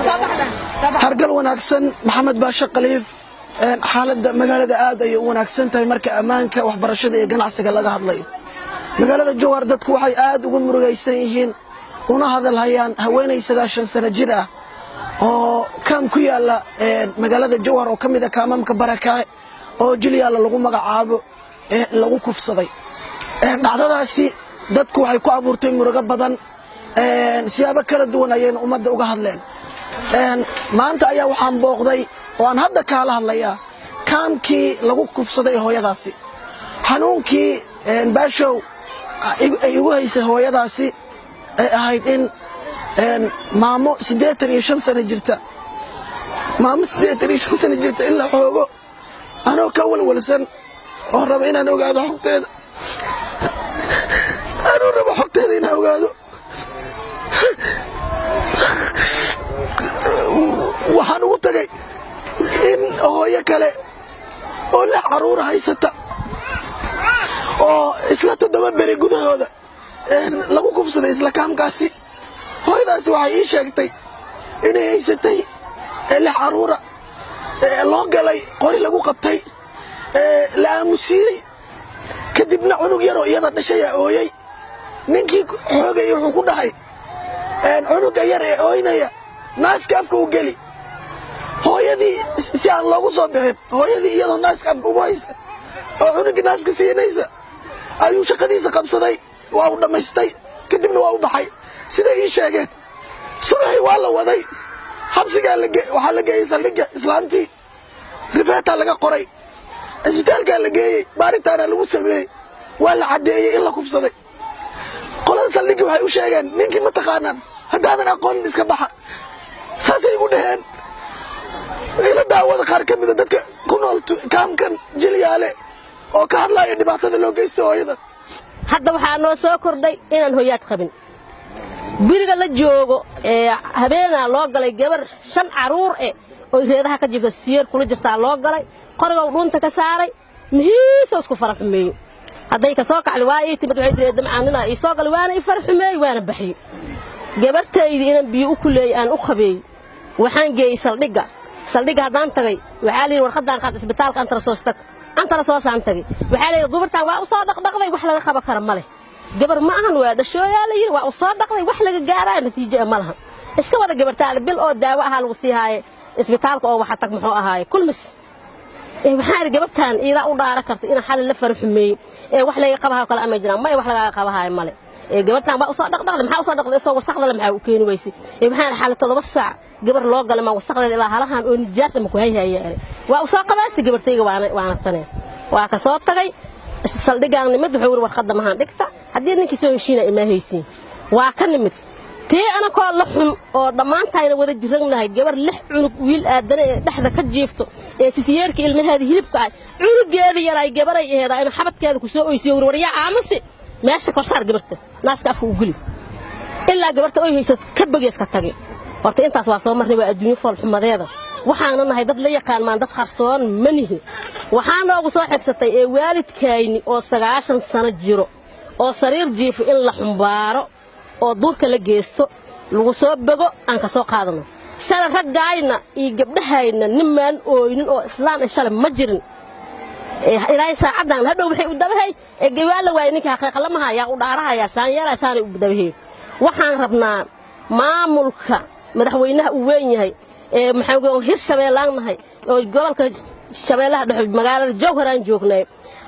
hargal wanaagsan maxamed baasha qaliif xaaladda magaalada aad ay u wanaagsan tahay marka ammaanka waxbarashada iyo ganacsiga laga hadlayo magaalada Jowhar dadku waxay aad ugu murugaysan yihiin una hadal hayaan haweeney 9 sano jir ah oo kan ku yaala magaalada Jowhar oo kamid ah kaamamka Barakaaye oo Jilyaal lagu magacaabo lagu kufsaday dhacdadaasi dadku waxay ku abuurtay murugo badan siyaabo kala duwan ayay ummadda uga hadleen maanta ayaa waxaan booqday oo aan hadda ka hadlayaa kaamkii lagu kufsaday hooyadaasi xanuunkii baashow ay ugu haysay hooyadaasi ay ahayd in maamo 85 sano jirta in la xoogo anoo ka walwalsan oo raba inaan ogaado xogteeda inaan ogaado waxaan ugu tagay in hooyo kale oo la caruur haysata oo isla 7 beri gudahooda lagu kufsaday isla kaamkaasi hooyadaasi waxay ii sheegtay inay haysatay la caruura loo galay qori lagu qabtay la aamusiyay kadibna cunug yar oo iyada dhashay ooyay ninkii xoogay wuxuu ku dhahay cunuga yar ee ooynaya naaska afka u geli hooyadii si aan loogu soo bixin hooyadii iyadoo naaska afka ugu haysa oo cunuga naaska siinaysa ayuu shaqadiisa qabsaday waa u dhamaystay kadibna waa u baxay sida ii sheegeen subaxii waa la waday xabsiga waxaa la geeyay saldhigga islaantii rifeeta laga qoray isbitaalka la geeyay baaritaana lagu sameeyay waa la cadeeyay in la kufsaday qolada saldhigga waxay u sheegeen ninkii ma taqaanaan haddaadan aqoon iska baxa saasay ugu dhaheen ila daawada qaar ka mid ah dadka ku nool kaamkan Jilyaale oo ka hadlaya dhibaatada loo geystay hooyada hadda waxaa noo soo kordhay inaan hooyaad qabin biriga la joogo habeena loo galay gabar 5 caruur oo reedaha ka jifta siyeer kula jirta loo galay qoriga dhunta ka saaray mihiiso isku faraxumeeyo haday ka soo kacday waa ay timid waxay direed macnina ay soo gal waana faraxumeey waana baxay gabartaydi inaan biyo u kuleey aan u qabeey waxaan geeyay saldhigga hadaan tagay waxa la warqadan qaad isbitaalka anta la soo saantay waxa la gobartaan waa u soo dhaqdhaqday wax laga qaba kara male gabar ma ahan waa dhashooyaa la yiri waa u soo dhaqday wax laga gaaray natiijo ma laha iska wada gabartaada bil oo daawo ah lagu sii haayay isbitaalka oo waxa tag muxuu ahaay kulmis waxaan gabartaan ila u dhaara kartay in xal la farxumeey wax laga qabaha kala ama jiraan ma wax laga qabahay male gabartaan waa u soo dhaqdhaqday maxaa u soo dhaqday soo wasaqda la maxaa u keeni weysay waxaan xal 7 saac gabar loo galay ma wasaqda ilaa halahan oo nijaas ama ku hayay waa u soo qabaastay gabartayga waana tanay waa ka soo tagay saldhigaan nimad wuxuu warqada mahan dhigta hadii ninkii soo heshiina imaahaysiin waa ka nimid tii ana ko la xun oo dhamaantayna wada jiragnahay gabar 6 cunug wiil aadan ee dhaxda ka jiifto ee siyeerka ilmaheeda hilibka ay cunugeeda yaray gabaray eheeda in xabadkeeda ku soo oysiyo warwariya aamasi meesha ka saar gabarta naaska afku u guli ilaa gabarta oo haysas ka bagees ka tagay horta intaas waa soo marnay waa adduunyo fool xumadeeda waxaana nahay dad la yaqaan maan dad qarsoon manihi waxaan ugu soo xigsatay ee waalidkayni oo 9 sano jiro oo sariir jiif in la xumbaaro oo duurka la geesto lagu soo bago aan ka soo qaadano shalay ragayna iyo gabdhahayna nimaan ooynin oo islaan shalay ma jirin ilaahay saacadan hadhow waxay u dabahay gawaala way ninka xaqiiq lama haya u dhaarahaya saan yeelay saan u dabahay waxaan rabnaa maamulka madaxweynaha uu weyn yahay maxaa Hirshabeellaanahay oo gobolka Shabeellaha dhexe magaalada Jowhar aan joognay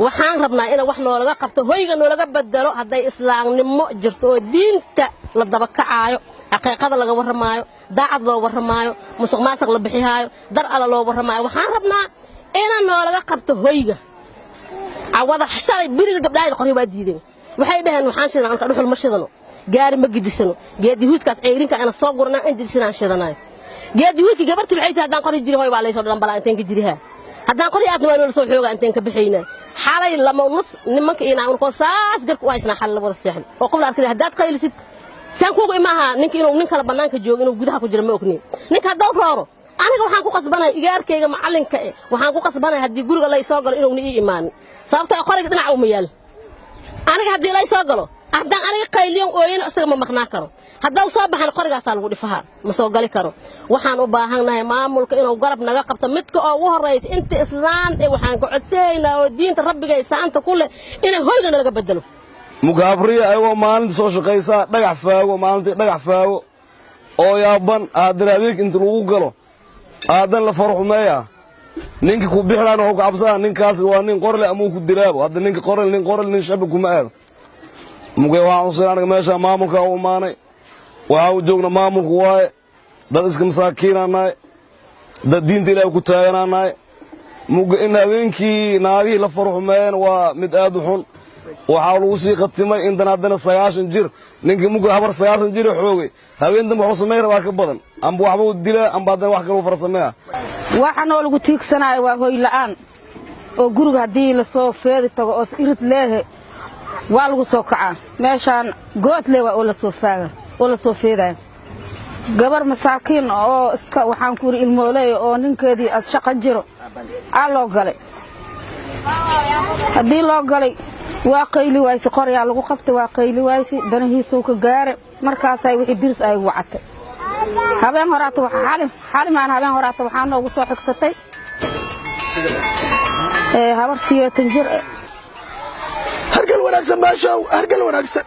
waxaan rabnaa in wax noolaga qabto hoyga noolaga bedelo haday islaamnimo jirto oo diinta la daba kacaayo xaqiiqada laga waramaayo daacad loo waramaayo musuqmaasuq la bixiyaayo dar ala loo waramaayo waxaan rabnaa in noolaga qabto hoyga awada shalay biriga gabdhaha qori waa diideen waxay dhaheen waxaan shidan aan ka dhuxul ma shidano gaari ma gidisano geedihuudkaas ceerinka ana soo gurnaa in jirsinaan shidanaay geedihuudki gabarti waxay tahay hadaan qori jiri hoy baa leeso dhan bala inteen ka jiriha hadaan qori aad waa soo xooga inteen ka bixinaa xalay lama nus nimanka inaan ko saas garku waa isna xal wada seexin oo qof la arkay hadaad qaylisid san kuugu imaha ninka inuu nin kala banaanka joogo inuu gudaha ku jiro ma ognin ninka hadaa rooro aniga waxaan ku qasbanay igaarkayga macalinka waxaan ku qasbanay hadii guriga la soo galo inuu ii imaan sababtoo qoriga dhinac u ma yaal aniga hadii la soo galo haddaan aniga qayliyon ooyana isaga ma maqnaan karo haddaan soo baxan qorigaasaa lagu dhifahaa ma soo gali karo waxaan u baahannahay maamulka inuu garab naga qabto midka oo ugu horraysa inta islaan ee waxaan ka codsanaynaa oo diinta rabbiga saanta ku leh inay hoyga naga bedelo mugabriya ayagoo maalinta soo shaqaysaa dhagax faago maalintii dhagax faago oo yaaban haddana adeeg inta lagu galo aadan la farxumeeya ninka ku bixlaan oo cabsana ninkaas waa nin qorle ama ku dilaabo hadda ninka qorle nin shaqo kuma aad mugay waxaan usoo anaga meesha maamulka u imaanay waxa uu joogna maamulku waaye dad iska masaakiinanaay dad diinta ilaahay ku taaganaanaay mugay in habeenkii naagii la farxumeeyeen waa mid aad u xun waxa lagu sii qatimay intan haddana 90 jir ninka mugay habar 90 jir xoogay habeentan wuxuu sameeyay rabaa ka badan amba waxba u dilaa amba haddana wax kale u farsameeyaa waxaan oo lagu tiigsanayo waa hoy la'aan oo guriga hadii la soo feedi tago oo irid leeyahay waa lagu soo kacaa meeshaan good leewa oo la soo faaga oo la soo feeday gabar masaakiin oo iska waxaan ku ri ilmoolay oo ninkeedii as shaqo jiro loo galay hadii loo galay waa qayli waaysi qoryaa lagu qabtay waa qayli waaysi danahiisu ka gaare markaas ay wixii diris ay wacatay habeen horaata waxa xalimaan habeen horaata waxaan noogu soo xigsatay habar 60 jir hargal wanaagsan maasha hargal wanaagsan